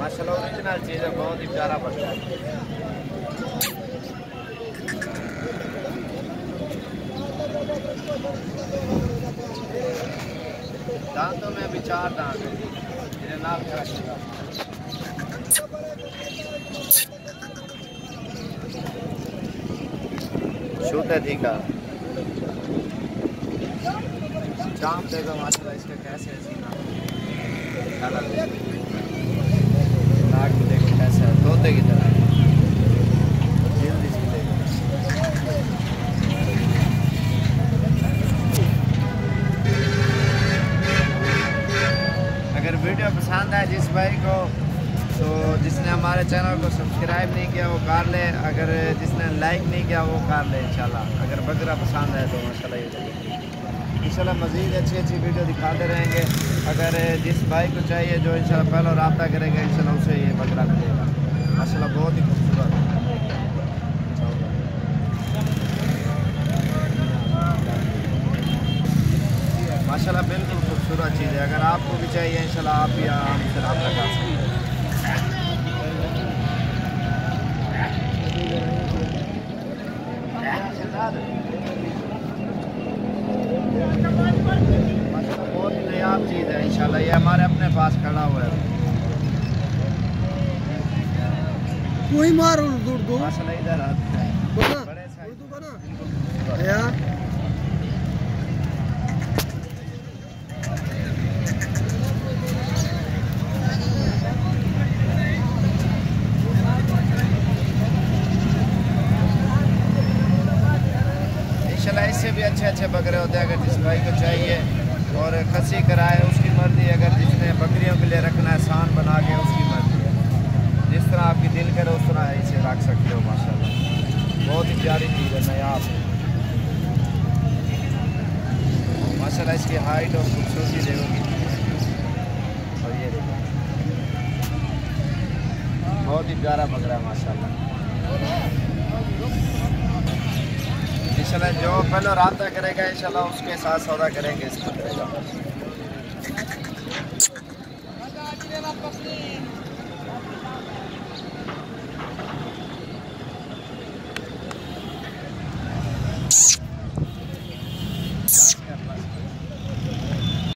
माशाल्लाह ओरिजिनल चीज़ है, बहुत ही प्यारा बच्चा है। दांतों में अभी 4 दांत है, मेरे नाम रखेगा। शूट है ठीक है, जाम देगा माशाल्लाह। इसका कैसे है सीना, नाक भी देखो कैसा है, तोते की तरह जल्दी सीधेगा। अगर वीडियो पसंद आए जिस भाई को, तो जिसने हमारे चैनल को सब्सक्राइब नहीं किया वो कर ले, अगर जिसने लाइक नहीं किया वो कर ले इंशाल्लाह। अगर बकरा पसंद है तो माशाल्लाह ये इंशाल्लाह मज़ीद अच्छी अच्छी वीडियो दिखाते रहेंगे। अगर जिस भाई को चाहिए जो इंशाल्लाह पहले रब्ता करेगा इंशाल्लाह उसे ये बकरा मिलेगा। माशाल्लाह बहुत ही खूबसूरत है माशाल्लाह, बिल्कुल खूबसूरत चीज़ है। अगर आपको भी चाहिए इंशाल्लाह आप भी हमसे रब्ता कर सकते हैं। बहुत नायाब चीज़ है इंशाल्लाह, ये हमारे अपने पास खड़ा हुआ है। कोई मार उर्दू माशाल्लाह इधर बड़े उर्दू बना यार। इंशाल्लाह इससे भी अच्छे अच्छे बकरे होते हैं। अगर जिस भाई को चाहिए और खसी कराए उसकी मर्जी, अगर जिसने बकरियों के लिए रखना है सान बना के उसकी मर्जी है। जिस तरह आपकी दिल करे उस तरह इसे रख सकते हो माशाल्लाह। बहुत ही प्यारी चीज़ है नायाब माशाल्लाह। इसकी हाइट और खूबसूरती देखोगी और ये देखो बहुत ही प्यारा बकरा है माशाल्लाह। इंशाल्लाह जो पहले रब्ता करेगा इंशाल्लाह उसके साथ सौदा करेंगे इस बकरे का।